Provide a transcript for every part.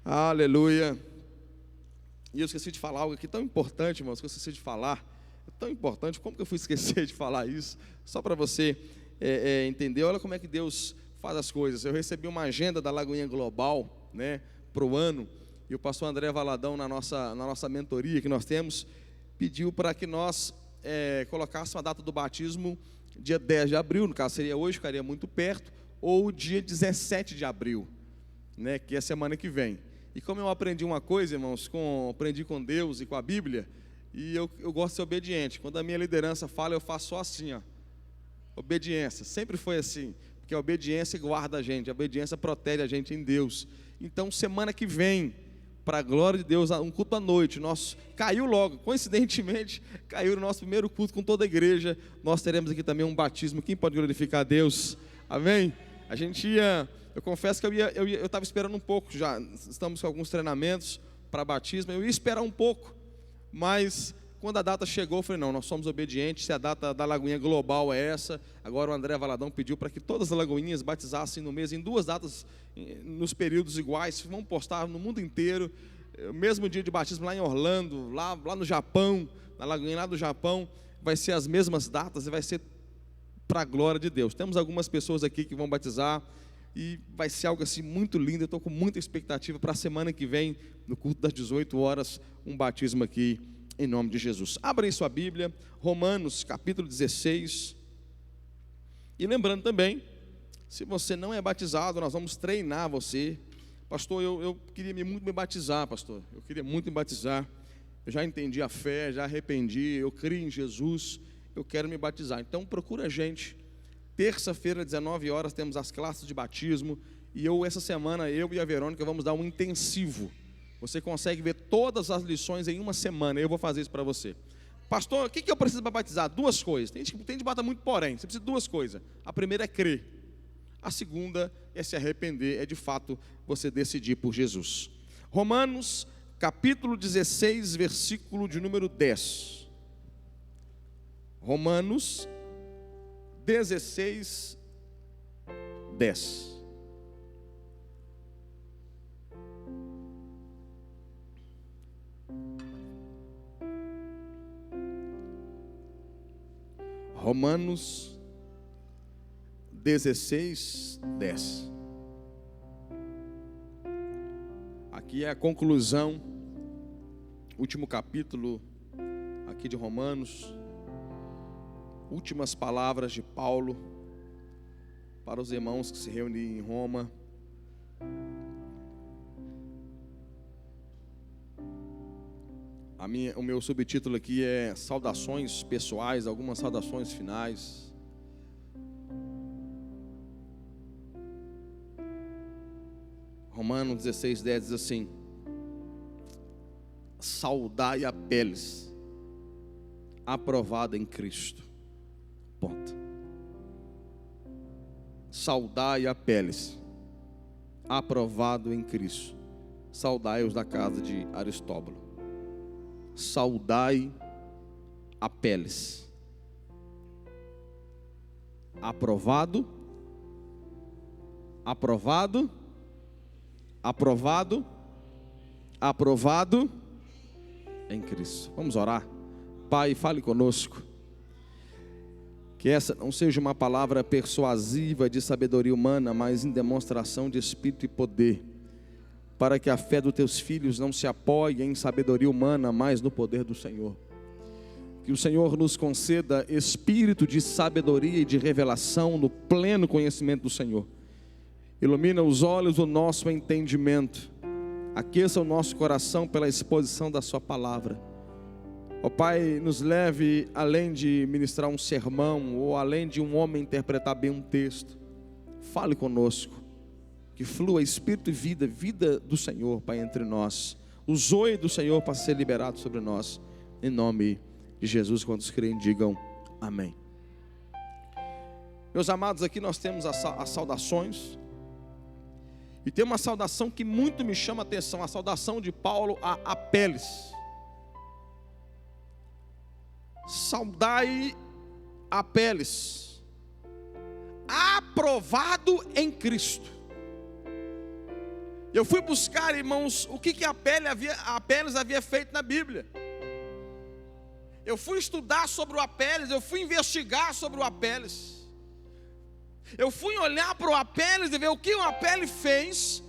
Aleluia. E eu esqueci de falar algo aqui tão importante, irmãos, que eu esqueci de falar. É tão importante, como que eu fui esquecer de falar isso? Só para você entender, olha como é que Deus faz as coisas. Eu recebi uma agenda da Lagoinha Global, né, para o ano, e o pastor André Valadão, na nossa mentoria que nós temos, pediu para que nós colocássemos a data do batismo dia 10 de abril, no caso seria hoje, ficaria muito perto, ou dia 17 de abril, né, que é a semana que vem. E como eu aprendi uma coisa, irmãos, aprendi com Deus e com a Bíblia, e eu gosto de ser obediente. Quando a minha liderança fala, eu faço só assim, ó. Obediência, sempre foi assim, porque a obediência guarda a gente, a obediência protege a gente em Deus. Então, semana que vem, para a glória de Deus, um culto à noite, caiu logo, coincidentemente, caiu o nosso primeiro culto com toda a igreja. Nós teremos aqui também um batismo. Quem pode glorificar a Deus? Amém? Eu confesso que eu estava esperando um pouco já, estamos com alguns treinamentos para batismo, eu ia esperar um pouco, mas quando a data chegou, eu falei, não, nós somos obedientes, se a data da Lagoinha Global é essa, agora o André Valadão pediu para que todas as lagoinhas batizassem no mês, em 2 datas, nos períodos iguais, vamos postar no mundo inteiro, o mesmo dia de batismo lá em Orlando, lá no Japão, na Lagoinha lá do Japão, vai ser as mesmas datas e vai ser para a glória de Deus. Temos algumas pessoas aqui que vão batizar, e vai ser algo assim muito lindo. Eu estou com muita expectativa para a semana que vem, no culto das 18 horas, um batismo aqui, em nome de Jesus. Abra aí sua Bíblia, Romanos capítulo 16. E lembrando também, se você não é batizado, nós vamos treinar você. Pastor, eu queria muito me batizar, pastor. Eu queria muito me batizar. Eu já entendi a fé, já arrependi, eu creio em Jesus, eu quero me batizar. Então procura a gente. Terça-feira, 19 horas, temos as classes de batismo. E essa semana, eu e a Verônica vamos dar um intensivo. Você consegue ver todas as lições em uma semana. Eu vou fazer isso para você. Pastor, o que eu preciso para batizar? 2 coisas. Tem gente que bota muito porém. Você precisa de 2 coisas. A primeira é crer. A segunda é se arrepender. É de fato você decidir por Jesus. Romanos, capítulo 16, versículo de número 10. Romanos 16, 10. Romanos 16, 10. Aqui é a conclusão, último capítulo aqui de Romanos. Últimas palavras de Paulo para os irmãos que se reúnem em Roma. O meu subtítulo aqui é saudações pessoais, algumas saudações finais. Romanos 16, 10 diz assim: saudai a Apeles, aprovada em Cristo. Ponto. Saudai a Apeles, aprovado em Cristo. Saudai-os da casa de Aristóbulo. Saudai a Apeles, aprovado em Cristo. Vamos orar. Pai, fale conosco. Que essa não seja uma palavra persuasiva de sabedoria humana, mas em demonstração de espírito e poder, para que a fé dos teus filhos não se apoie em sabedoria humana, mas no poder do Senhor. Que o Senhor nos conceda espírito de sabedoria e de revelação no pleno conhecimento do Senhor. Ilumina os olhos do nosso entendimento, aqueça o nosso coração pela exposição da sua palavra. Ó Pai, nos leve além de ministrar um sermão, ou além de um homem interpretar bem um texto. Fale conosco, que flua espírito e vida do Senhor, Pai, entre nós. O zoe do Senhor para ser liberado sobre nós, em nome de Jesus. Quantos creem, digam amém. Meus amados, aqui nós temos as saudações, e tem uma saudação que muito me chama a atenção, a saudação de Paulo a Apeles. Saudai a Apeles, aprovado em Cristo. Eu fui buscar, irmãos, o que Apeles havia feito na Bíblia. Eu fui estudar sobre o Apeles, eu fui investigar sobre o Apeles. Eu fui olhar para o Apeles e ver o que o Apeles fez,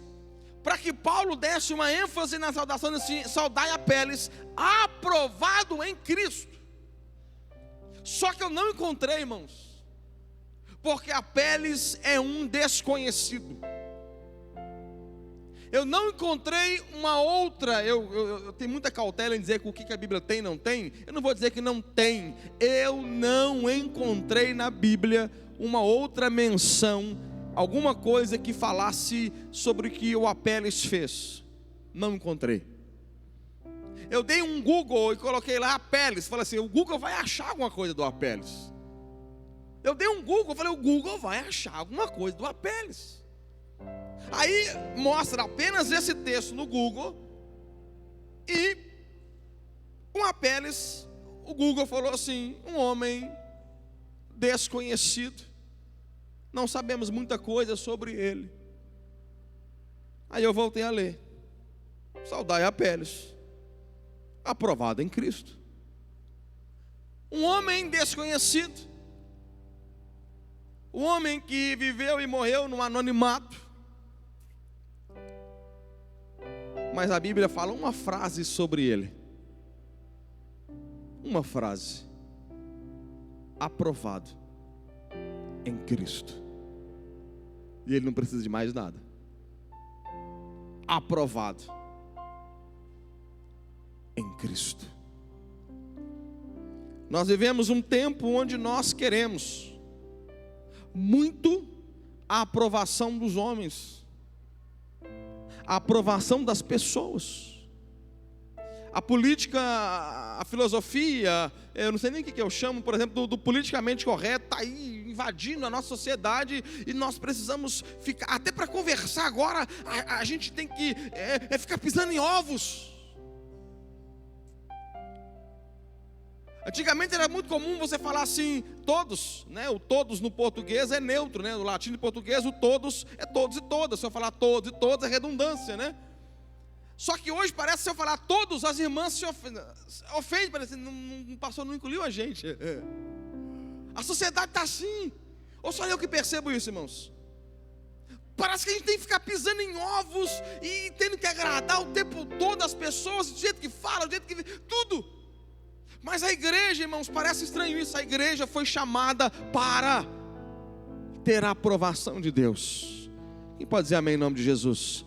para que Paulo desse uma ênfase na saudação assim: saudai Apeles, aprovado em Cristo. Só que eu não encontrei, irmãos, porque Apeles é um desconhecido. Eu não encontrei uma outra, eu tenho muita cautela em dizer que o que a Bíblia tem e não tem. Eu não vou dizer que não tem. Eu não encontrei na Bíblia uma outra menção, alguma coisa que falasse sobre o que o Apeles fez. Não encontrei. Eu dei um Google e coloquei lá Apeles. Falei assim: o Google vai achar alguma coisa do Apeles. Eu dei um Google, falei: o Google vai achar alguma coisa do Apeles. Aí mostra apenas esse texto no Google, e um Apeles, o Google falou assim: um homem desconhecido, não sabemos muita coisa sobre ele. Aí eu voltei a ler: saudai Apeles, aprovado em Cristo. Um homem desconhecido, um homem que viveu e morreu no anonimato. Mas a Bíblia fala uma frase sobre ele. Uma frase: aprovado em Cristo. E ele não precisa de mais nada. Aprovado em Cristo. Nós vivemos um tempo onde nós queremos muito a aprovação dos homens, a aprovação das pessoas. A política, a filosofia, eu não sei nem o que eu chamo, por exemplo, do politicamente correto, está aí invadindo a nossa sociedade, e nós precisamos ficar, até para conversar agora, a gente tem que ficar pisando em ovos. Antigamente era muito comum você falar assim, todos, né? O todos no português é neutro, né? No latim e português o todos é todos e todas. Se eu falar todos e todas é redundância, né? Só que hoje parece que se eu falar todos, as irmãs se ofendem, parece que o pastor não incluiu a gente. A sociedade está assim. Ou só eu que percebo isso, irmãos? Parece que a gente tem que ficar pisando em ovos e tendo que agradar o tempo todo as pessoas, do jeito que fala, do jeito que... tudo. Mas a igreja, irmãos, parece estranho isso. A igreja foi chamada para ter a aprovação de Deus. Quem pode dizer amém em nome de Jesus?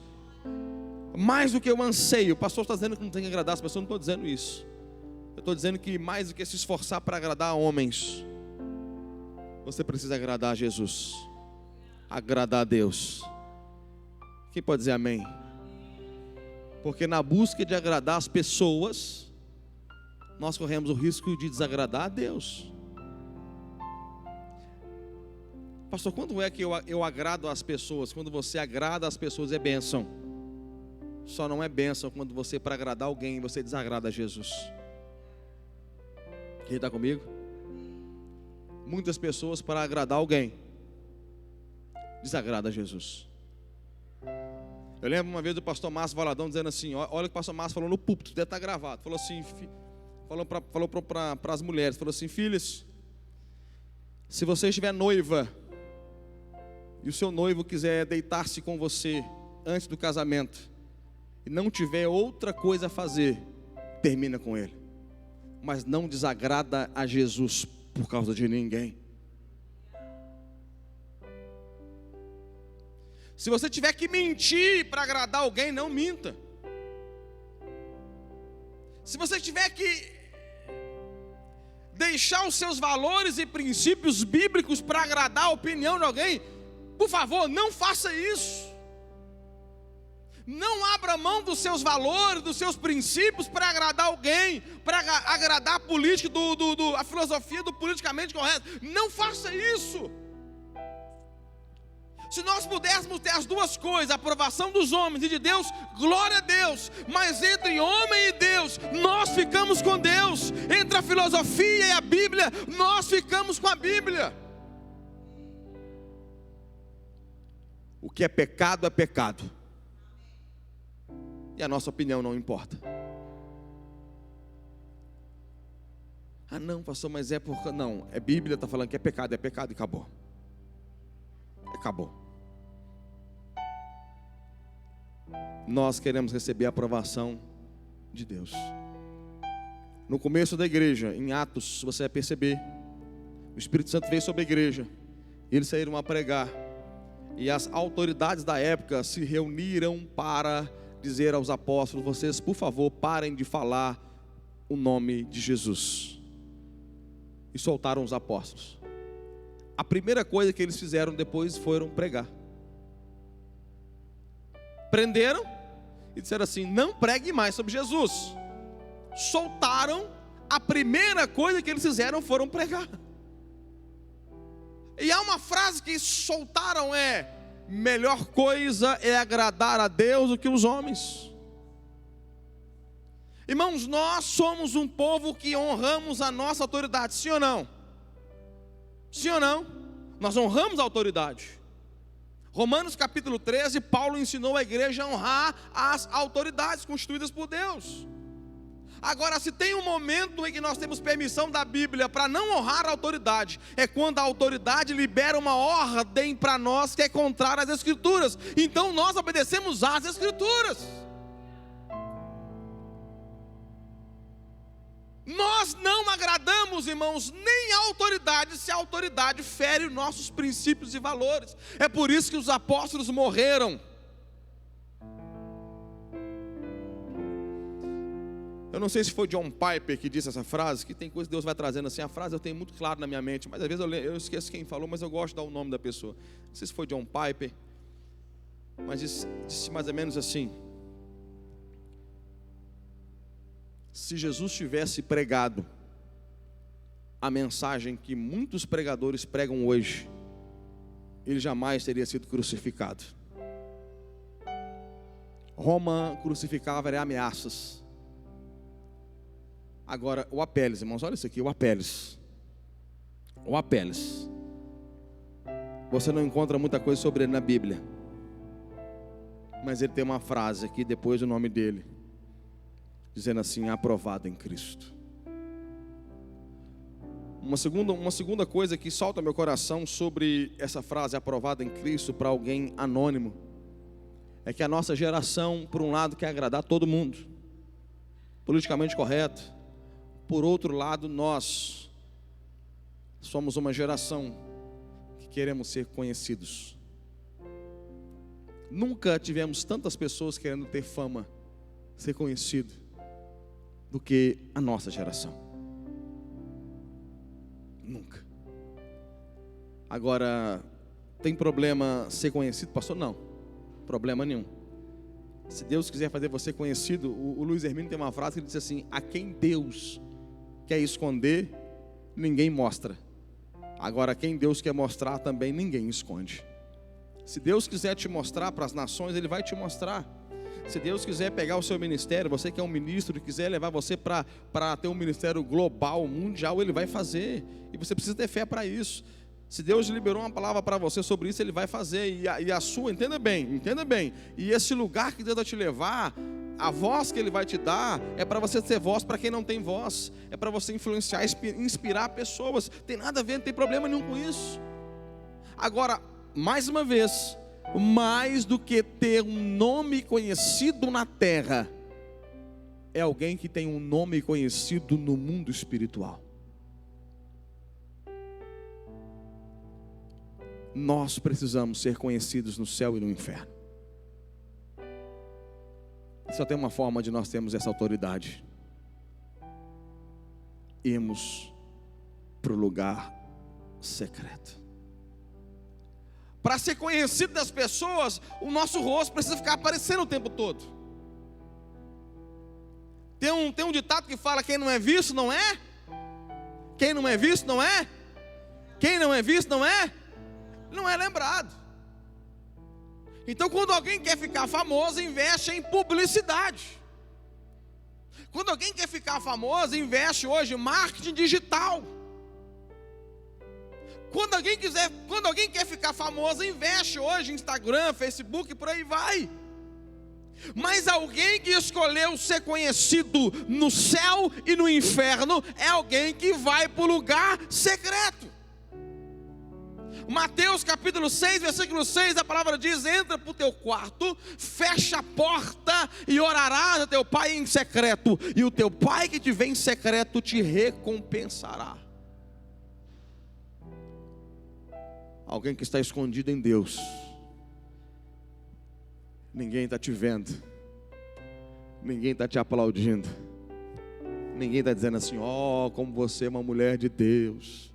Mais do que eu anseio, o pastor está dizendo que não tem que agradar as pessoas, eu não estou dizendo isso. Eu estou dizendo que mais do que se esforçar para agradar a homens, você precisa agradar a Jesus, agradar a Deus. Quem pode dizer amém? Porque na busca de agradar as pessoas, nós corremos o risco de desagradar a Deus. Pastor, quando é que eu agrado as pessoas? Quando você agrada as pessoas é bênção. Só não é bênção quando você, para agradar alguém, você desagrada a Jesus. Quem está comigo? Muitas pessoas, para agradar alguém, desagrada a Jesus. Eu lembro uma vez do pastor Márcio Valadão dizendo assim, olha o que o pastor Márcio falou no púlpito, deve estar gravado. Falou assim, falou para as mulheres, falou assim: filhas, se você estiver noiva e o seu noivo quiser deitar-se com você antes do casamento e não tiver outra coisa a fazer, termina com ele, mas não desagrada a Jesus por causa de ninguém. Se você tiver que mentir para agradar alguém, não minta. Se você tiver que deixar os seus valores e princípios bíblicos para agradar a opinião de alguém, por favor, não faça isso. Não abra mão dos seus valores, dos seus princípios para agradar alguém, para agradar a política, a filosofia do politicamente correto. Não faça isso. Se nós pudéssemos ter as duas coisas, a aprovação dos homens e de Deus, glória a Deus. Mas entre homem e Deus, nós ficamos com Deus. Entre a filosofia e a Bíblia, nós ficamos com a Bíblia. O que é pecado é pecado. e a nossa opinião não importa. Ah não, pastor, mas é porque... Não, é Bíblia, está falando que é pecado e acabou. Acabou. Nós queremos receber a aprovação de Deus. No começo da igreja, em Atos, você vai perceber, o Espírito Santo veio sobre a igreja, e eles saíram a pregar, e as autoridades da época se reuniram para dizer aos apóstolos: vocês, por favor, parem de falar o nome de Jesus. E soltaram os apóstolos. A primeira coisa que eles fizeram depois foram pregar. Prenderam e disseram assim: não pregue mais sobre Jesus. Soltaram, a primeira coisa que eles fizeram foram pregar. E há uma frase que soltaram, melhor coisa é agradar a Deus do que os homens. Irmãos, nós somos um povo que honramos a nossa autoridade, sim ou não? Sim ou não? Nós honramos a autoridade. Romanos capítulo 13, Paulo ensinou a igreja a honrar as autoridades constituídas por Deus. Agora, se tem um momento em que nós temos permissão da Bíblia para não honrar a autoridade, é quando a autoridade libera uma ordem para nós que é contrária às Escrituras. Então nós obedecemos às Escrituras. Nós não agradamos, irmãos, nem a autoridade, se a autoridade fere os nossos princípios e valores. É por isso que os apóstolos morreram. Eu não sei se foi John Piper que disse essa frase, que tem coisa que Deus vai trazendo assim. A frase eu tenho muito claro na minha mente, mas às vezes eu esqueço quem falou, mas eu gosto de dar o nome da pessoa. Não sei se foi John Piper, mas disse mais ou menos assim: se Jesus tivesse pregado a mensagem que muitos pregadores pregam hoje, ele jamais teria sido crucificado. Roma crucificava ameaças. Agora, o Apelles, irmãos, olha isso aqui, o Apelles. O Apelles. Você não encontra muita coisa sobre ele na Bíblia, mas ele tem uma frase aqui depois do nome dele, dizendo assim: aprovado em Cristo. Uma segunda coisa que salta meu coração sobre essa frase, aprovado em Cristo, para alguém anônimo, é que a nossa geração, por um lado, quer agradar todo mundo, politicamente correto. Por outro lado, nós somos uma geração que queremos ser conhecidos. Nunca tivemos tantas pessoas querendo ter fama, ser conhecido, do que a nossa geração. Nunca. Agora, tem problema ser conhecido, pastor? Não, problema nenhum. Se Deus quiser fazer você conhecido, o Luiz Hermínio tem uma frase que ele diz assim: a quem Deus quer esconder, ninguém mostra. Agora, quem Deus quer mostrar também ninguém esconde. Se Deus quiser te mostrar para as nações, Ele vai te mostrar. Se Deus quiser pegar o seu ministério, você que é um ministro e quiser levar você para ter um ministério global, mundial, Ele vai fazer. E você precisa ter fé para isso. Se Deus liberou uma palavra para você sobre isso, Ele vai fazer. E a sua, entenda bem. E esse lugar que Deus vai te levar, a voz que Ele vai te dar, é para você ter voz para quem não tem voz. É para você influenciar, inspirar pessoas. Tem nada a ver, não tem problema nenhum com isso. Agora, mais uma vez, mais do que ter um nome conhecido na terra, é alguém que tem um nome conhecido no mundo espiritual. Nós precisamos ser conhecidos no céu e no inferno. Só tem uma forma de nós termos essa autoridade: irmos para o lugar secreto. Para ser conhecido das pessoas, o nosso rosto precisa ficar aparecendo o tempo todo. Tem um ditado que fala: quem não é visto não é? Quem não é visto não é? Quem não é visto não é? Não é lembrado. Então, quando alguém quer ficar famoso, investe em publicidade. Quando alguém quer ficar famoso, investe hoje em marketing digital. Quando alguém quer ficar famoso, investe hoje em Instagram, Facebook, por aí vai. Mas alguém que escolheu ser conhecido no céu e no inferno é alguém que vai para o lugar secreto. Mateus capítulo 6, versículo 6, a palavra diz: entra para o teu quarto, fecha a porta e orarás a teu pai em secreto, e o teu pai que te vê em secreto te recompensará. Alguém que está escondido em Deus. Ninguém está te vendo, ninguém está te aplaudindo, ninguém está dizendo assim: ó, como você é uma mulher de Deus,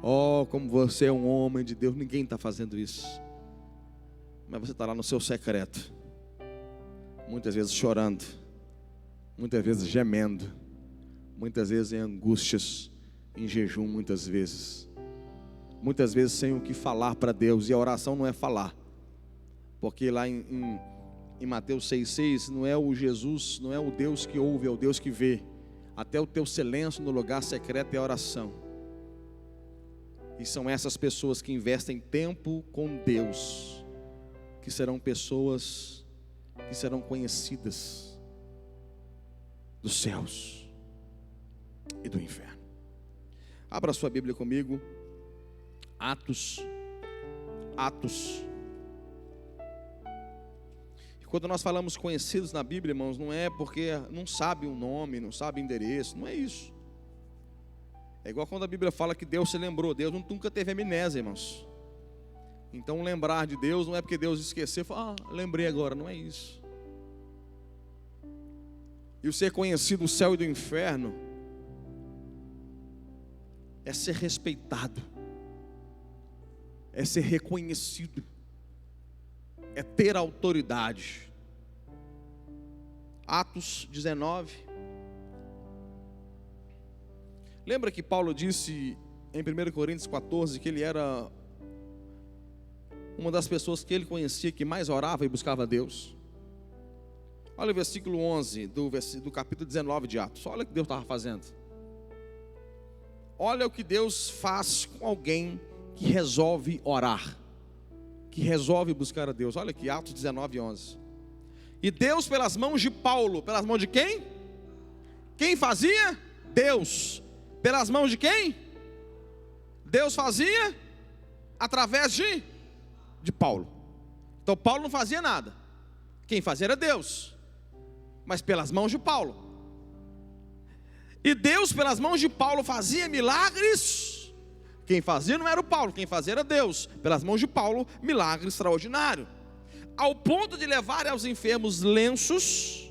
ó, como você é um homem de Deus. Ninguém está fazendo isso. Mas você está lá no seu secreto, muitas vezes chorando, muitas vezes gemendo, muitas vezes em angústias, em jejum, muitas vezes sem o que falar para Deus. E a oração não é falar, porque lá em Mateus 6,6, não é o Jesus, não é o Deus que ouve, é o Deus que vê. Até o teu silêncio no lugar secreto é oração. E são essas pessoas que investem tempo com Deus, que serão pessoas que serão conhecidas dos céus e do inferno. Abra sua Bíblia comigo, Atos. Quando nós falamos conhecidos na Bíblia, irmãos, não é porque não sabe o nome, não sabe o endereço, não é isso. É igual quando a Bíblia fala que Deus se lembrou. Deus nunca teve amnésia, irmãos. Então lembrar de Deus não é porque Deus esqueceu, lembrei agora, não é isso. E o ser conhecido do céu e do inferno é ser respeitado, é ser reconhecido, é ter autoridade. Atos 19. Lembra que Paulo disse em 1 Coríntios 14 que ele era uma das pessoas que ele conhecia que mais orava e buscava a Deus? Olha o versículo 11 do capítulo 19 de Atos. Olha o que Deus estava fazendo. Olha o que Deus faz com alguém que resolve orar, que resolve buscar a Deus. Olha aqui, Atos 19, 11. E Deus, pelas mãos de Paulo, pelas mãos de quem? Quem fazia? Deus. Pelas mãos de quem? Deus fazia através de Paulo. Então Paulo não fazia nada, quem fazia era Deus, mas pelas mãos de Paulo. E Deus, pelas mãos de Paulo, fazia milagres. Quem fazia não era o Paulo, quem fazia era Deus. Pelas mãos de Paulo, milagre extraordinário, ao ponto de levar aos enfermos lenços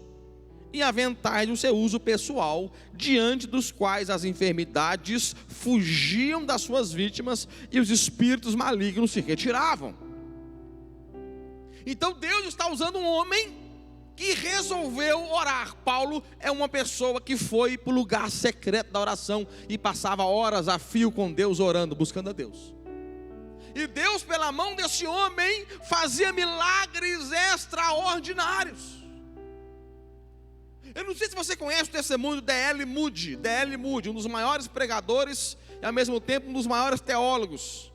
e aventais do seu uso pessoal, diante dos quais as enfermidades fugiam das suas vítimas e os espíritos malignos se retiravam. Então Deus está usando um homem que resolveu orar. Paulo é uma pessoa que foi para o lugar secreto da oração e passava horas a fio com Deus orando, buscando a Deus. E Deus, pela mão desse homem, fazia milagres extraordinários. Eu não sei se você conhece o testemunho de D.L. Moody. D.L. Moody, um dos maiores pregadores e ao mesmo tempo um dos maiores teólogos.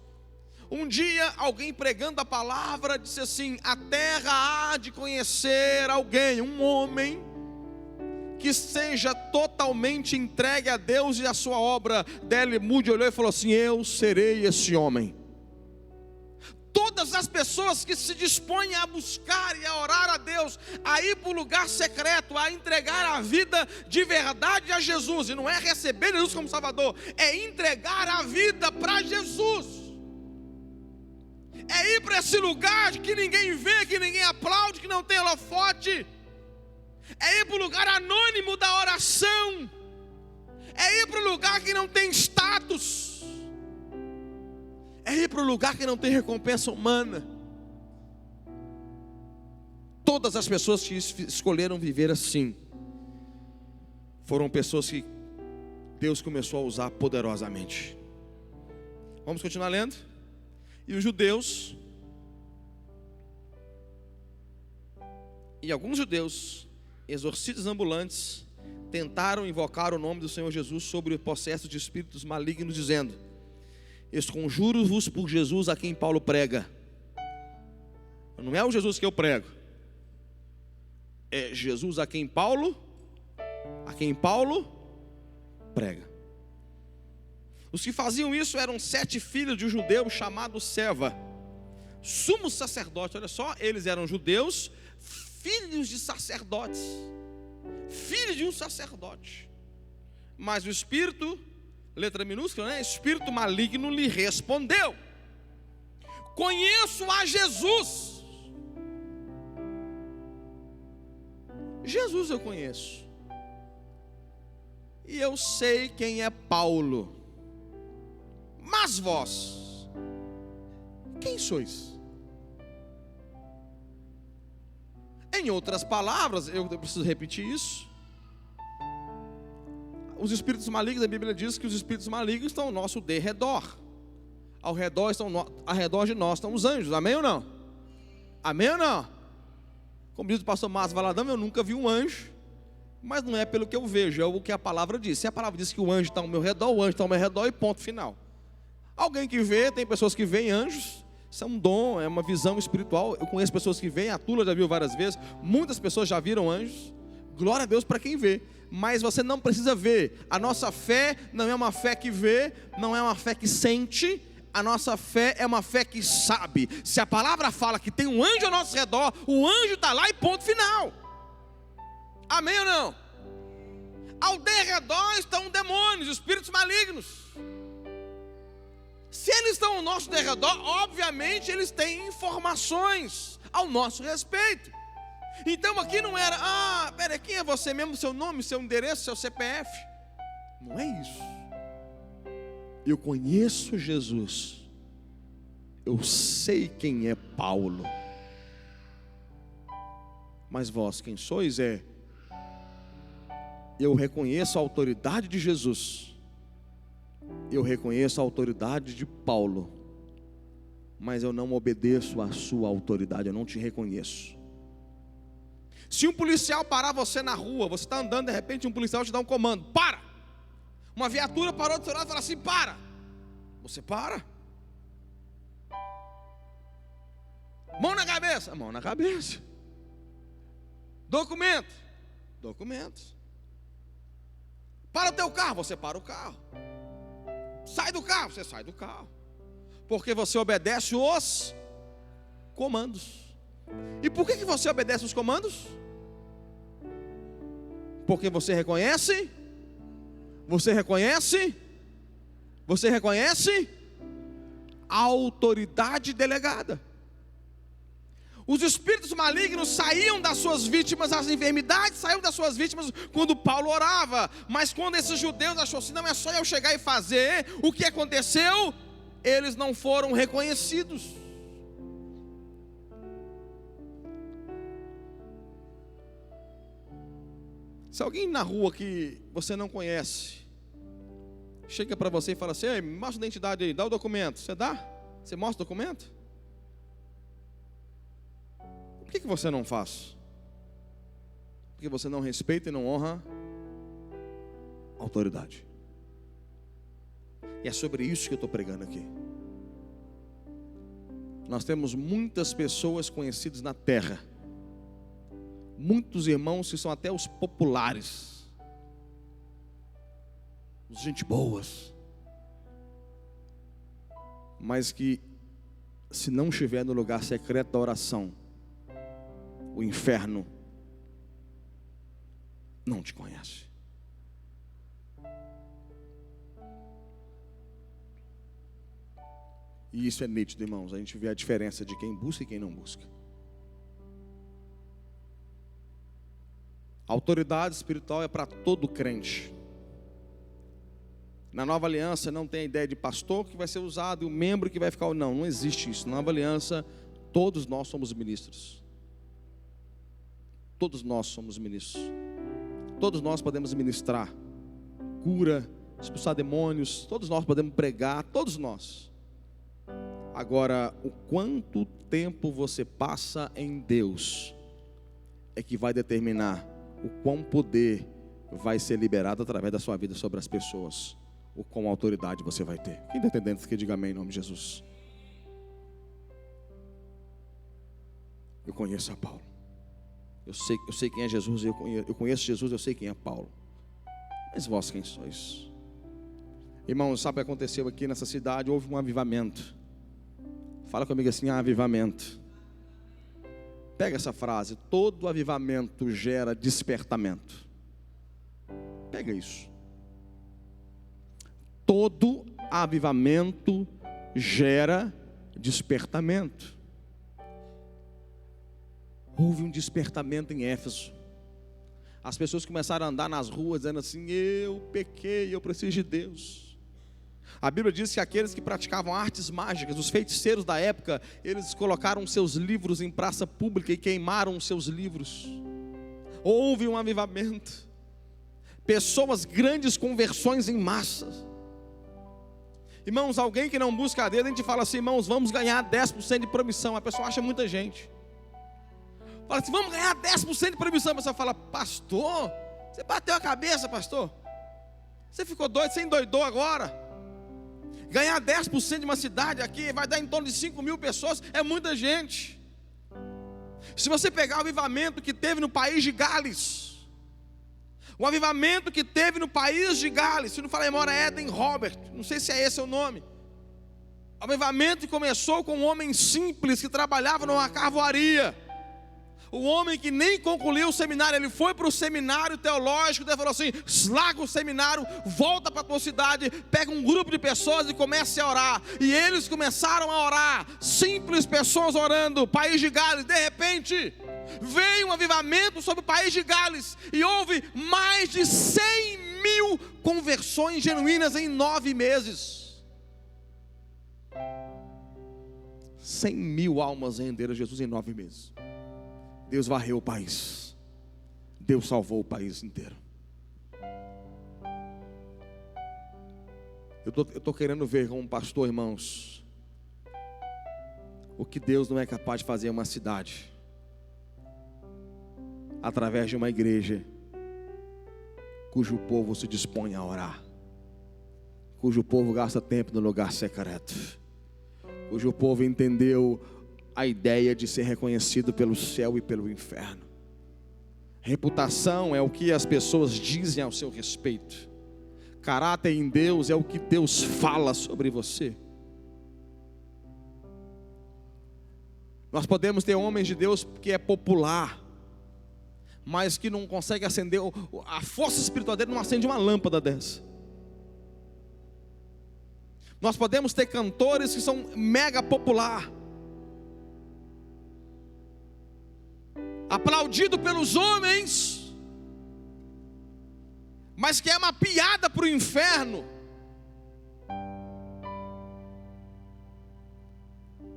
Um dia, alguém pregando a palavra disse assim: a terra há de conhecer alguém, um homem que seja totalmente entregue a Deus e a sua obra. D.L. Moody olhou e falou assim: eu serei esse homem. Todas as pessoas que se dispõem a buscar e a orar a Deus, a ir para o lugar secreto, a entregar a vida de verdade a Jesus, e não é receber Jesus como Salvador, é entregar a vida para Jesus. É ir para esse lugar que ninguém vê, que ninguém aplaude, que não tem holofote. É ir para o lugar anônimo da oração. É ir para o lugar que não tem status. É ir para o lugar que não tem recompensa humana. Todas as pessoas que escolheram viver assim foram pessoas que Deus começou a usar poderosamente. Vamos continuar lendo? E os judeus, e alguns judeus, exorcistas ambulantes, tentaram invocar o nome do Senhor Jesus sobre o processo de espíritos malignos, dizendo: esconjuro-vos por Jesus a quem Paulo prega. Não é o Jesus que eu prego, é Jesus a quem Paulo prega. Os que faziam isso eram 7 filhos de um judeu chamado Seva, sumo sacerdote. Olha só, eles eram judeus, filhos de sacerdotes, filhos de um sacerdote. Mas o espírito, letra minúscula, né? Espírito maligno lhe respondeu: conheço a Jesus. Jesus eu conheço. E eu sei quem é Paulo. Mas vós, quem sois? Em outras palavras, eu preciso repetir isso. Os espíritos malignos, a Bíblia diz que os espíritos malignos estão ao nosso derredor. Ao redor de nós estão os anjos. Amém ou não? Amém ou não? Como diz o pastor Márcio Valadão, eu nunca vi um anjo. Mas não é pelo que eu vejo, é o que a palavra diz. Se a palavra diz que o anjo está ao meu redor, o anjo está ao meu redor e ponto final. Alguém que vê, tem pessoas que veem anjos. Isso é um dom, é uma visão espiritual. Eu conheço pessoas que veem, a Tula já viu várias vezes. Muitas pessoas já viram anjos. Glória a Deus para quem vê. Mas você não precisa ver. A nossa fé não é uma fé que vê, não é uma fé que sente. A nossa fé é uma fé que sabe. Se a palavra fala que tem um anjo ao nosso redor, o anjo está lá e ponto final. Amém ou não? Ao derredor estão demônios, espíritos malignos. Se eles estão ao nosso derredor, obviamente eles têm informações ao nosso respeito. Então aqui não era, pera, quem é você mesmo, seu nome, seu endereço, seu CPF? Não é isso. Eu conheço Jesus. Eu sei quem é Paulo. Mas vós quem sois eu reconheço a autoridade de Jesus. Eu reconheço a autoridade de Paulo. Mas eu não obedeço à sua autoridade, eu não te reconheço. Se um policial parar você na rua, você está andando, de repente um policial te dá um comando: para! Uma viatura parou do seu lado e fala assim: para! Você para. Mão na cabeça, mão na cabeça. Documento, documentos. Para o teu carro, você para o carro. Sai do carro, você sai do carro. Porque você obedece os comandos. E por que você obedece os comandos? Porque você reconhece a autoridade delegada. Os espíritos malignos saíam das suas vítimas, as enfermidades saíam das suas vítimas quando Paulo orava. Mas quando esses judeus acharam assim, não é só eu chegar e fazer, o que aconteceu? Eles não foram reconhecidos. Se alguém na rua que você não conhece chega para você e fala assim: ei, me mostra a identidade aí, dá o documento. Você dá? Você mostra o documento? Por que você não faz? Porque você não respeita e não honra a autoridade. E é sobre isso que eu estou pregando aqui. Nós temos muitas pessoas conhecidas na terra, muitos irmãos que são até os populares, os gente boas, mas que, se não estiver no lugar secreto da oração, o inferno não te conhece. E isso é nítido, irmãos. A gente vê a diferença de quem busca e quem não busca. A autoridade espiritual é para todo crente. Na nova aliança não tem a ideia de pastor que vai ser usado e o membro que vai ficar. Não existe isso. Na nova aliança, todos nós somos ministros. Todos nós somos ministros. Todos nós podemos ministrar cura, expulsar demônios. Todos nós podemos pregar. Todos nós. Agora, o quanto tempo você passa em Deus é que vai determinar o quão poder vai ser liberado através da sua vida sobre as pessoas, o quão autoridade você vai ter. Quem está entendendo isso aqui, diga amém em nome de Jesus. Eu conheço a Paulo. Eu sei quem é Jesus, eu conheço Jesus, eu sei quem é Paulo. Mas vós quem sois? Irmãos, sabe o que aconteceu aqui nessa cidade? Houve um avivamento. Fala comigo assim, avivamento. Pega essa frase, todo avivamento gera despertamento. Pega isso. Todo avivamento gera despertamento. Houve um despertamento em Éfeso. As pessoas começaram a andar nas ruas dizendo assim: eu pequei, eu preciso de Deus. A Bíblia diz que aqueles que praticavam artes mágicas, os feiticeiros da época, eles colocaram seus livros em praça pública e queimaram seus livros. Houve um avivamento. Pessoas, grandes conversões em massas. Irmãos, alguém que não busca a Deus, a gente fala assim: irmãos, vamos ganhar 10% de promissão. A pessoa acha muita gente. Fala assim: vamos ganhar 10% de promissão. A pessoa fala: pastor, você bateu a cabeça, pastor? Você ficou doido, você endoidou agora? Ganhar 10% de uma cidade aqui vai dar em torno de 5.000 pessoas, é muita gente. Se você pegar o avivamento que teve no país de Gales, o avivamento que teve no país de Gales, se não falar memória, Eden Robert, não sei se é esse o nome. O avivamento que começou com um homem simples que trabalhava numa carvoaria. O homem que nem concluiu o seminário, ele foi para o seminário teológico, ele falou assim: larga o seminário, volta para a tua cidade, pega um grupo de pessoas e comece a orar. E eles começaram a orar, simples pessoas orando, país de Gales. De repente, veio um avivamento sobre o país de Gales, e houve mais de 100.000 conversões genuínas em 9 meses. 100.000 almas renderam a Jesus em 9 meses. Deus varreu o país. Deus salvou o país inteiro. Eu estou querendo ver como pastor, irmãos, o que Deus não é capaz de fazer em uma cidade, através de uma igreja, cujo povo se dispõe a orar, cujo povo gasta tempo no lugar secreto, cujo povo entendeu a ideia de ser reconhecido pelo céu e pelo inferno. Reputação é o que as pessoas dizem ao seu respeito. Caráter em Deus é o que Deus fala sobre você. Nós podemos ter homens de Deus que é popular, mas que não consegue acender, a força espiritual dele não acende uma lâmpada dessa. Nós podemos ter cantores que são mega popular, aplaudido pelos homens, mas que é uma piada para o inferno.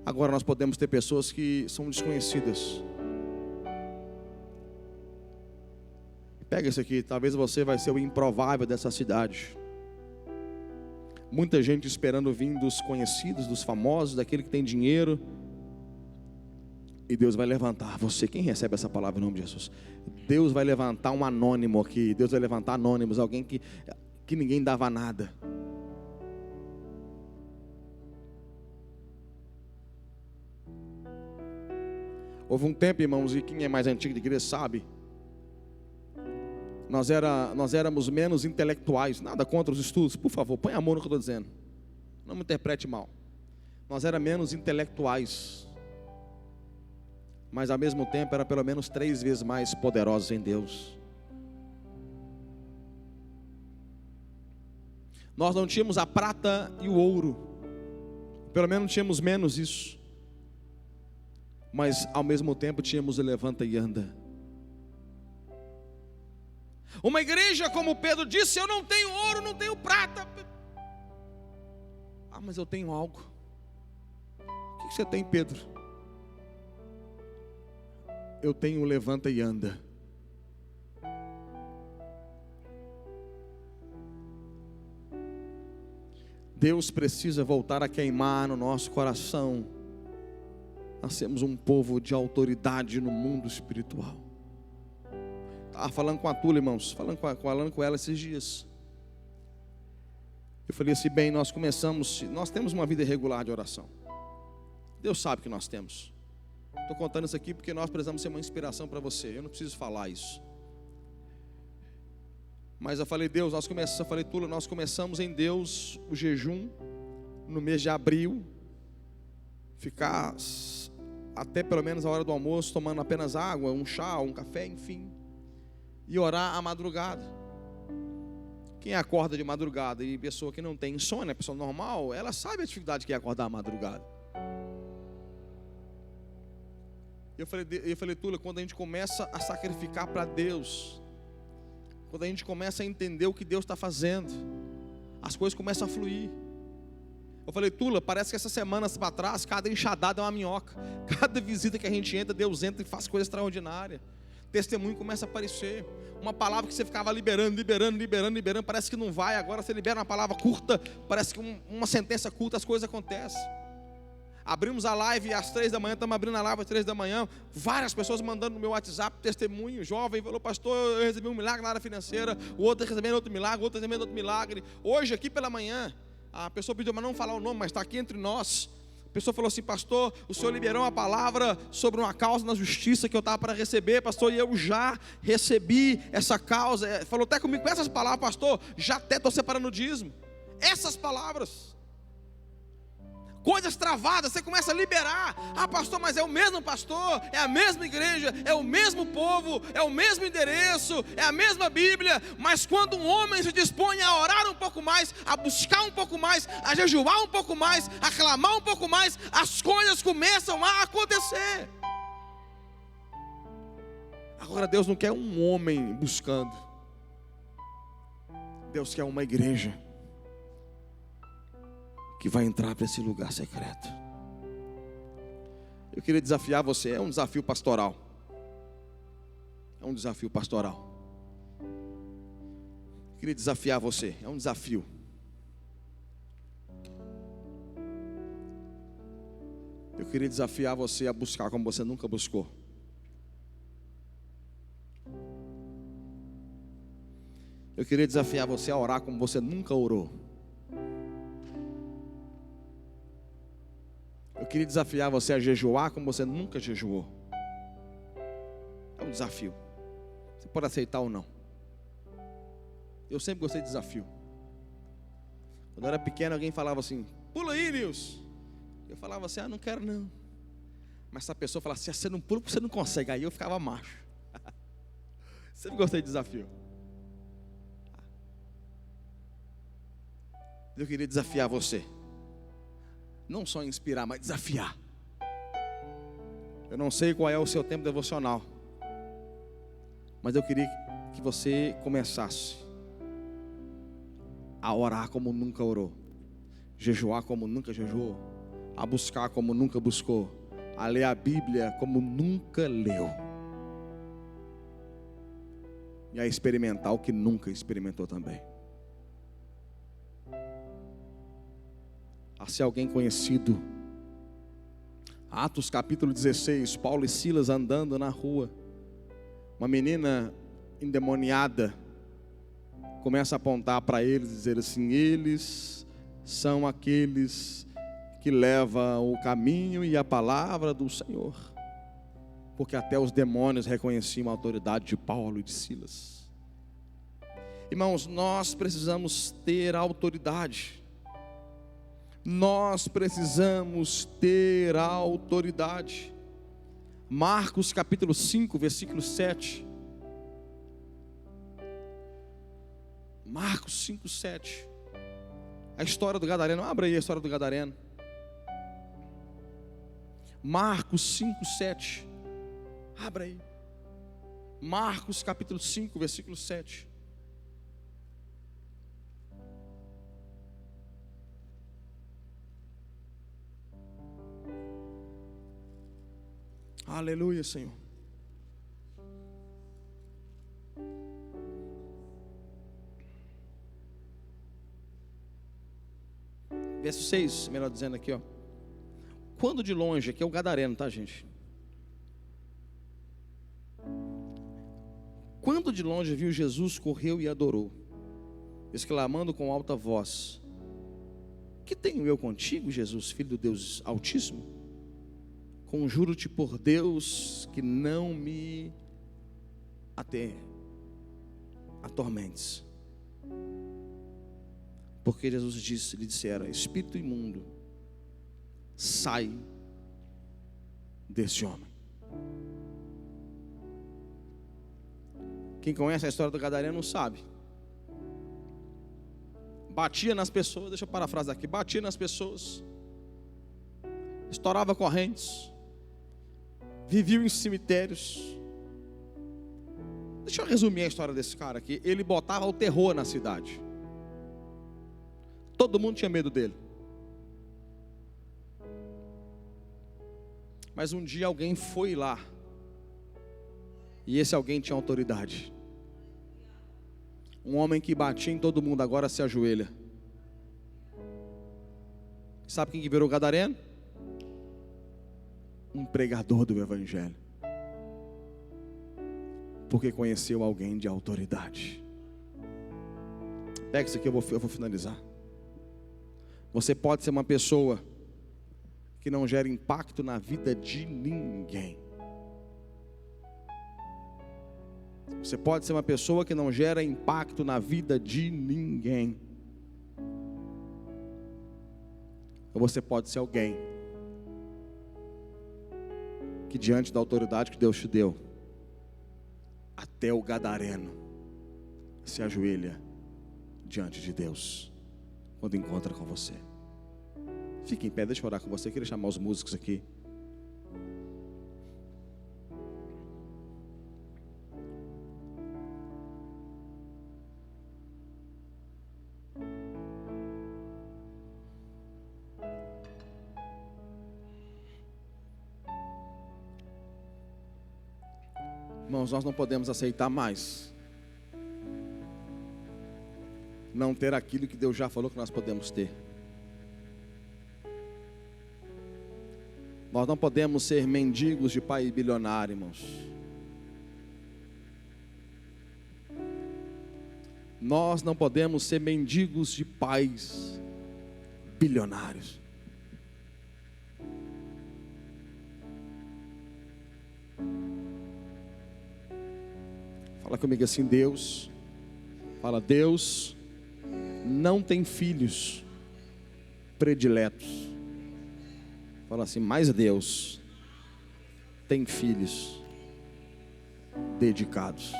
Agora nós podemos ter pessoas que são desconhecidas. Pega isso aqui, talvez você vai ser o improvável dessa cidade. Muita gente esperando vir dos conhecidos, dos famosos, daquele que tem dinheiro. E Deus vai levantar você. Quem recebe essa palavra em nome de Jesus? Deus vai levantar um anônimo aqui. Deus vai levantar anônimos, alguém que ninguém dava nada. Houve um tempo, irmãos, e quem é mais antigo de igreja sabe, nós éramos menos intelectuais. Nada contra os estudos, por favor, põe a mão no que eu estou dizendo, não me interprete mal. Nós éramos menos intelectuais, mas ao mesmo tempo era pelo menos 3 vezes mais poderosos em Deus. Nós não tínhamos a prata e o ouro, pelo menos tínhamos menos isso, mas ao mesmo tempo tínhamos o levanta e anda. Uma igreja como Pedro disse: eu não tenho ouro, não tenho prata. Ah, mas eu tenho algo. O que você tem, Pedro? Eu tenho o levanta e anda. Deus precisa voltar a queimar no nosso coração. Nós temos um povo de autoridade no mundo espiritual. Estava falando com a Tula, irmãos, falando com ela esses dias. Eu falei assim: bem, nós temos uma vida irregular de oração. Deus sabe que nós temos. Estou contando isso aqui porque nós precisamos ser uma inspiração para você. Eu não preciso falar isso. Mas eu falei, Deus, Tula, nós começamos em Deus o jejum no mês de abril. Ficar até pelo menos a hora do almoço, tomando apenas água, um chá, um café, enfim. E orar à madrugada. Quem acorda de madrugada e pessoa que não tem insônia, pessoa normal, ela sabe a dificuldade que é acordar à madrugada. Eu falei, Tula, quando a gente começa a sacrificar para Deus, quando a gente começa a entender o que Deus está fazendo, as coisas começam a fluir. Eu falei, Tula, parece que essas semanas para trás, cada enxadada é uma minhoca. Cada visita que a gente entra, Deus entra e faz coisa extraordinária. Testemunho começa a aparecer. Uma palavra que você ficava liberando, parece que não vai. Agora você libera uma palavra curta, parece que uma sentença curta, as coisas acontecem. Abrimos a live às 3 da manhã, estamos abrindo a live às 3 da manhã. Várias pessoas mandando no meu WhatsApp testemunho. Jovem falou, pastor, eu recebi um milagre na área financeira. O outro recebendo outro milagre, o outro recebendo outro milagre. Hoje, aqui pela manhã, a pessoa pediu para não falar o nome, mas está aqui entre nós. A pessoa falou assim, pastor, o senhor liberou uma palavra sobre uma causa na justiça que eu estava para receber, pastor, e eu já recebi essa causa. Falou até comigo com essas palavras, pastor, já até estou separando o dízimo. Essas palavras. Coisas travadas, você começa a liberar. Ah, pastor, mas é o mesmo pastor, é a mesma igreja, é o mesmo povo, é o mesmo endereço, é a mesma Bíblia. Mas quando um homem se dispõe a orar um pouco mais, a buscar um pouco mais, a jejuar um pouco mais, a clamar um pouco mais, as coisas começam a acontecer. Agora Deus não quer um homem buscando, Deus quer uma igreja que vai entrar para esse lugar secreto. Eu queria desafiar você, é um desafio pastoral. É um desafio pastoral. Eu queria desafiar você, é um desafio. Eu queria desafiar você a buscar como você nunca buscou. Eu queria desafiar você a orar como você nunca orou. Eu queria desafiar você a jejuar como você nunca jejuou. É um desafio. Você pode aceitar ou não. Eu sempre gostei de desafio. Quando eu era pequeno, alguém falava assim, pula aí, Nilson. Eu falava assim, não quero não. Mas se a pessoa falasse assim, você não pula porque você não consegue. Aí eu ficava macho. Sempre gostei de desafio. Eu queria desafiar você. Não só inspirar, mas desafiar. Eu não sei qual é o seu tempo devocional, mas eu queria que você começasse a orar como nunca orou, jejuar como nunca jejuou, a buscar como nunca buscou, a ler a Bíblia como nunca leu, e a experimentar o que nunca experimentou também. A ser alguém conhecido. Atos capítulo 16, Paulo e Silas andando na rua. Uma menina endemoniada começa a apontar para eles e dizer assim, eles são aqueles que levam o caminho e a palavra do Senhor. Porque até os demônios reconheciam a autoridade de Paulo e de Silas. Irmãos, nós precisamos ter autoridade. Nós precisamos ter autoridade. Marcos capítulo 5, versículo 7. Marcos 5, 7. A história do gadareno. Abra aí a história do gadareno. Marcos 5, 7. Abra aí. Marcos capítulo 5, versículo 7. Aleluia, Senhor. Verso 6, melhor dizendo aqui, ó. Quando de longe, aqui é o gadareno, tá, gente? Quando de longe viu Jesus, correu e adorou, exclamando com alta voz: que tenho eu contigo, Jesus, filho do Deus Altíssimo? conjuro-te por Deus que não me atormentes. Porque Jesus lhe dissera: espírito imundo, sai desse homem. Quem conhece a história do gadareno sabe. Batia nas pessoas, deixa eu parafrasar aqui, batia nas pessoas, estourava correntes, vivia em cemitérios. Deixa eu resumir a história desse cara aqui. Ele botava o terror na cidade. Todo mundo tinha medo dele. Mas um dia alguém foi lá, e esse alguém tinha autoridade. Um homem que batia em todo mundo agora se ajoelha. Sabe quem que virou gadareno? Um pregador do evangelho. Porque conheceu alguém de autoridade. Pega isso aqui, eu vou finalizar. Você pode ser uma pessoa que não gera impacto na vida de ninguém. Você pode ser uma pessoa que não gera impacto na vida de ninguém. Ou você pode ser alguém que, diante da autoridade que Deus te deu, até o gadareno se ajoelha diante de Deus quando encontra com você. Fique em pé, deixa eu orar com você. Eu queria chamar os músicos aqui. Irmãos, nós não podemos aceitar mais não ter aquilo que Deus já falou que nós podemos ter. Nós não podemos ser mendigos de pai bilionário, irmãos. Nós não podemos ser mendigos de pais bilionários. Fala comigo assim, Deus. Fala, Deus não tem filhos prediletos. Fala assim, mas Deus tem filhos dedicados.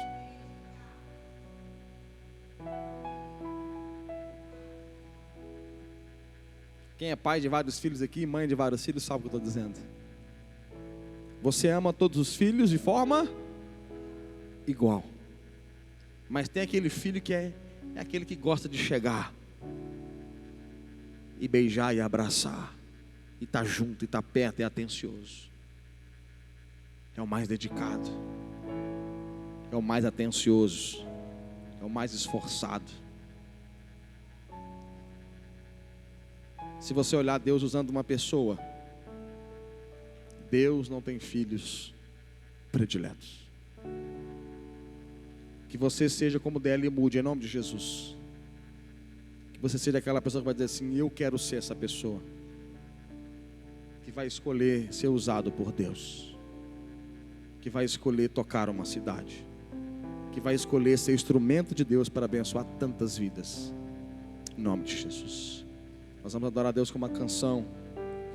Quem é pai de vários filhos aqui, mãe de vários filhos, sabe o que eu estou dizendo. Você ama todos os filhos de forma igual. Mas tem aquele filho que é aquele que gosta de chegar e beijar e abraçar, e estar junto, e estar perto, e atencioso. É o mais dedicado, é o mais atencioso, é o mais esforçado. Se você olhar Deus usando uma pessoa, Deus não tem filhos prediletos. Que você seja como D.L. Moody, em nome de Jesus. Que você seja aquela pessoa que vai dizer assim, eu quero ser essa pessoa que vai escolher ser usado por Deus, que vai escolher tocar uma cidade, que vai escolher ser instrumento de Deus para abençoar tantas vidas, em nome de Jesus. Nós vamos adorar a Deus com uma canção.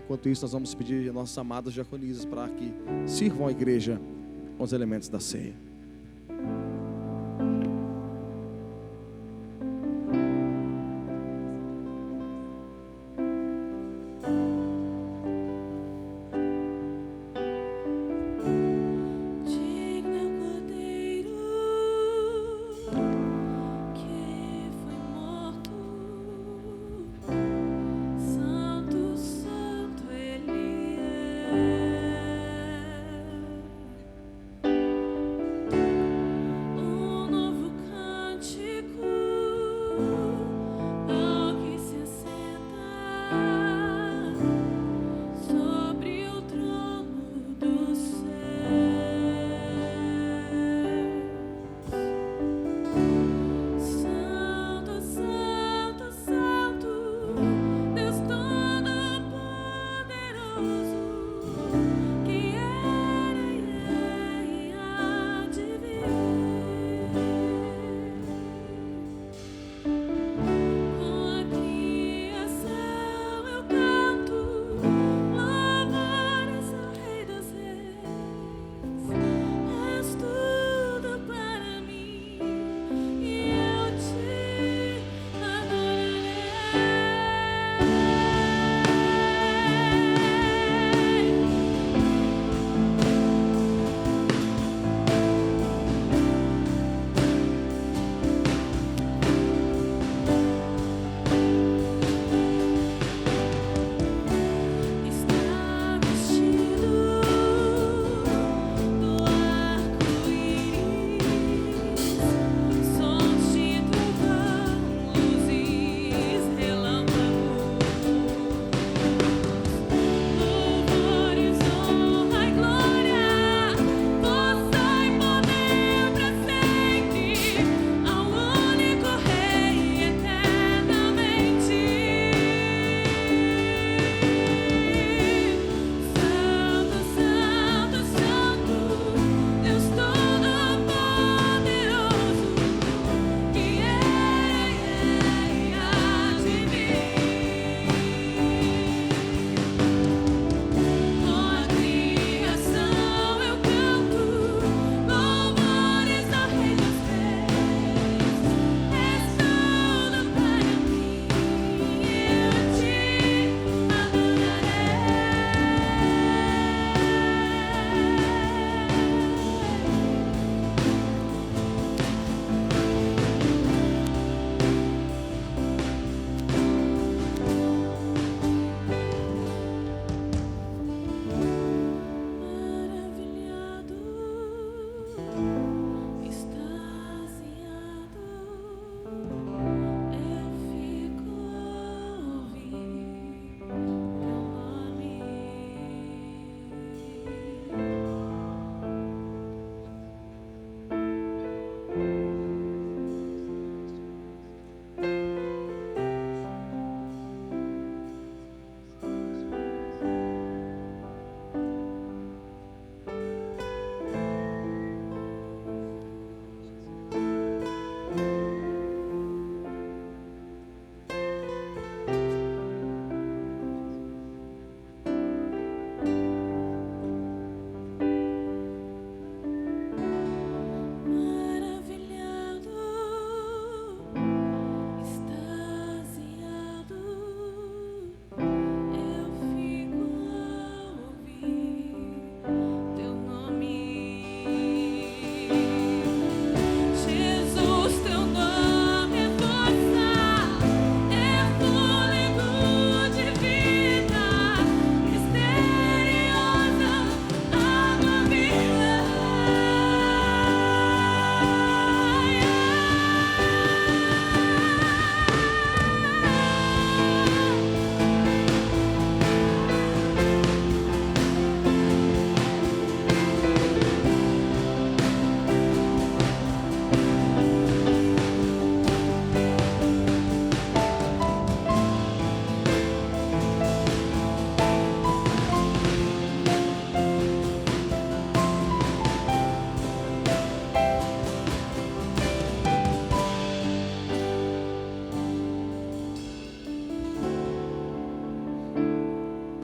Enquanto isso, nós vamos pedir a nossas amadas diaconisas para que sirvam a igreja com os elementos da ceia.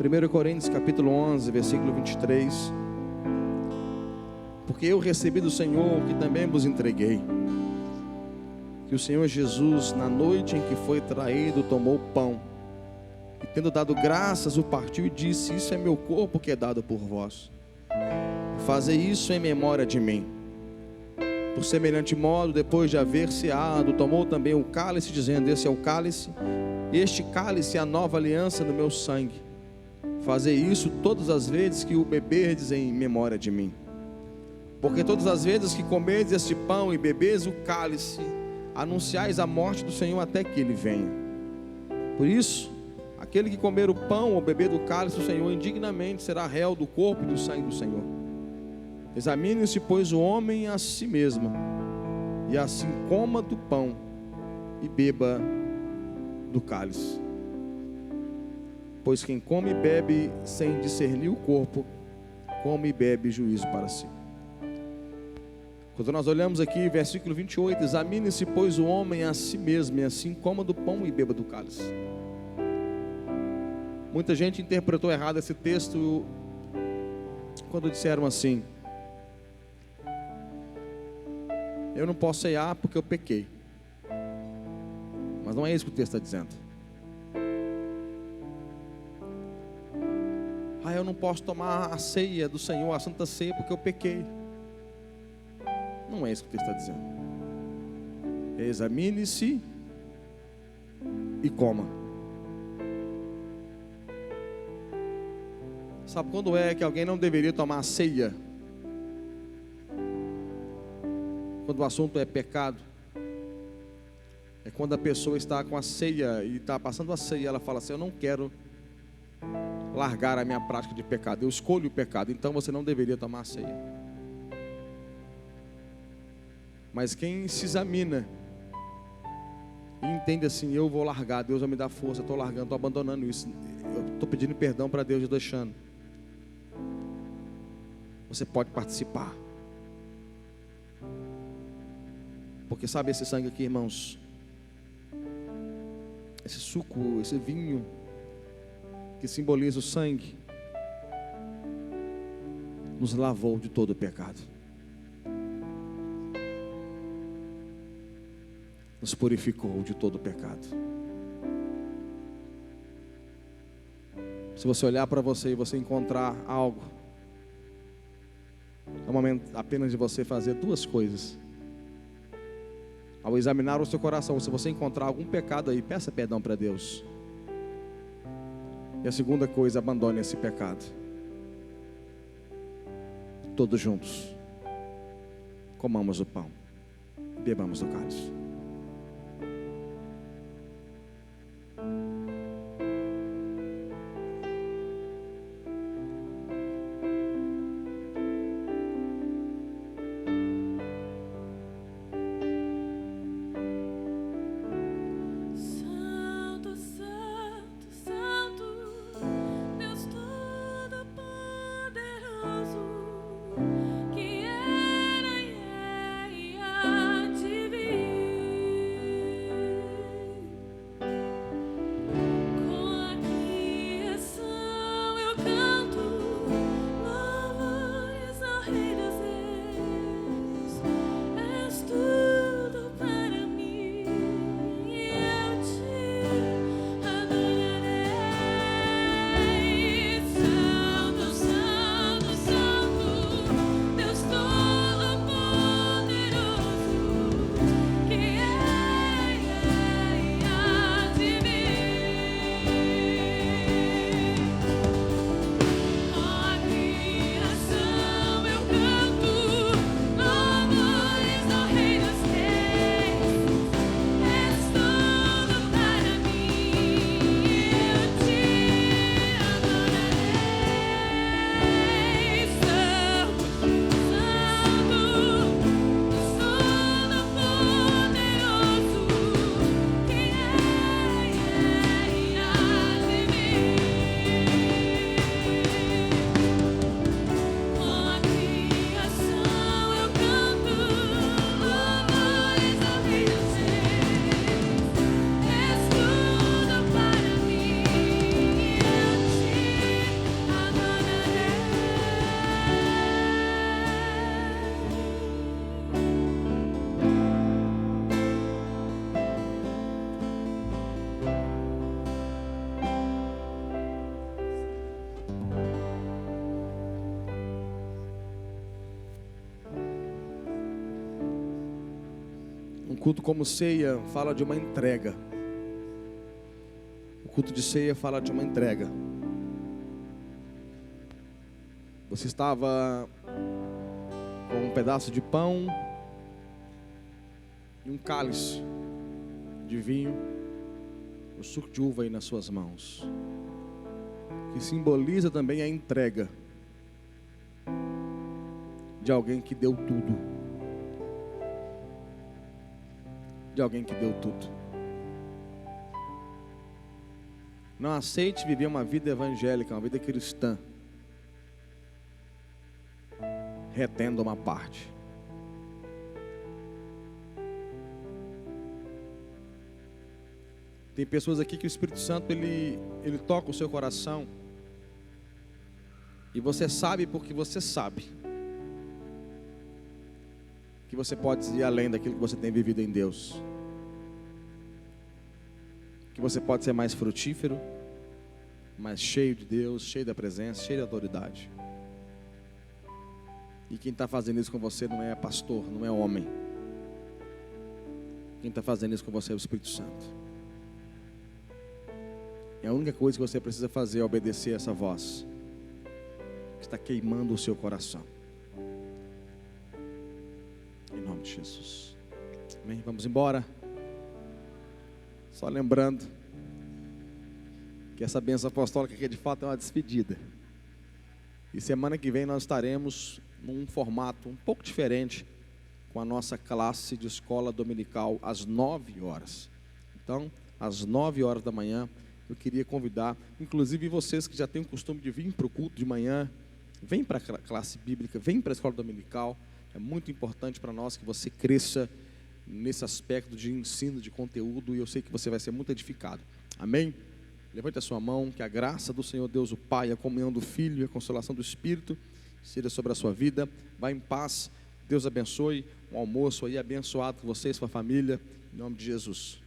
1 Coríntios capítulo 11, versículo 23. Porque eu recebi do Senhor o que também vos entreguei, que o Senhor Jesus, na noite em que foi traído, tomou o pão, e tendo dado graças, o partiu e disse: isso é meu corpo que é dado por vós, fazei isso em memória de mim. Por semelhante modo, depois de haver ceado, tomou também o cálice, dizendo: esse é o cálice, este cálice é a nova aliança no meu sangue, fazei isso todas as vezes que o beberdes em memória de mim. Porque todas as vezes que comerdes este pão e bebedes o cálice, anunciais a morte do Senhor até que Ele venha. Por isso, aquele que comer o pão ou beber do cálice do Senhor indignamente será réu do corpo e do sangue do Senhor. Examine-se, pois, o homem a si mesmo, e assim coma do pão e beba do cálice. Pois quem come e bebe sem discernir o corpo, come e bebe juízo para si. Quando nós olhamos aqui, versículo 28, examine-se, pois, o homem a si mesmo, e assim coma do pão e beba do cálice. Muita gente interpretou errado esse texto quando disseram assim: eu não posso ceiar porque eu pequei. Mas não é isso que o texto está dizendo. Eu não posso tomar a ceia do Senhor, a Santa Ceia, porque eu pequei. Não é isso que o texto está dizendo. Examine-se e coma. Sabe quando é que alguém não deveria tomar a ceia? Quando o assunto é pecado. É quando a pessoa está com a ceia e está passando a ceia, ela fala assim: eu não quero largar a minha prática de pecado, eu escolho o pecado, então você não deveria tomar a ceia. Mas quem se examina e entende assim: eu vou largar, Deus vai me dar força, eu estou largando, estou abandonando isso, eu estou pedindo perdão para Deus e deixando, você pode participar. Porque sabe esse sangue aqui, irmãos, esse suco, esse vinho que simboliza o sangue, nos lavou de todo o pecado, nos purificou de todo o pecado. Se você olhar para você e você encontrar algo, é o momento apenas de você fazer duas coisas. Ao examinar o seu coração, se você encontrar algum pecado aí, peça perdão para Deus. E a segunda coisa, abandone esse pecado. Todos juntos, comamos o pão, bebamos o cálice. Que era e é e há de vir. Um culto como ceia fala de uma entrega. O culto de ceia fala de uma entrega. Você estava com um pedaço de pão e um cálice de vinho, o suco de uva aí nas suas mãos, que simboliza também a entrega de alguém que deu tudo. De alguém que deu tudo. Não aceite viver uma vida evangélica, uma vida cristã, retendo uma parte. Tem pessoas aqui que o Espírito Santo ele toca o seu coração e você sabe porque você sabe que você pode ir além daquilo que você tem vivido em Deus, que você pode ser mais frutífero, mais cheio de Deus, cheio da presença, cheio de autoridade. E quem está fazendo isso com você não é pastor, não é homem. Quem está fazendo isso com você é o Espírito Santo. E a única coisa que você precisa fazer é obedecer essa voz que está queimando o seu coração. Em nome de Jesus. Amém? Vamos embora. Só lembrando que essa bênção apostólica aqui de fato é uma despedida. E semana que vem nós estaremos num formato um pouco diferente, com a nossa classe de escola dominical às 9 horas. Então, às 9 horas da manhã, eu queria convidar, inclusive vocês que já têm o costume de vir para o culto de manhã, vem para a classe bíblica, vem para a escola dominical. É muito importante para nós que você cresça nesse aspecto de ensino, de conteúdo, e eu sei que você vai ser muito edificado. Amém? Levante a sua mão, que a graça do Senhor Deus, o Pai, a comunhão do Filho e a consolação do Espírito seja sobre a sua vida. Vá em paz, Deus abençoe, um almoço aí abençoado com você e sua família, em nome de Jesus.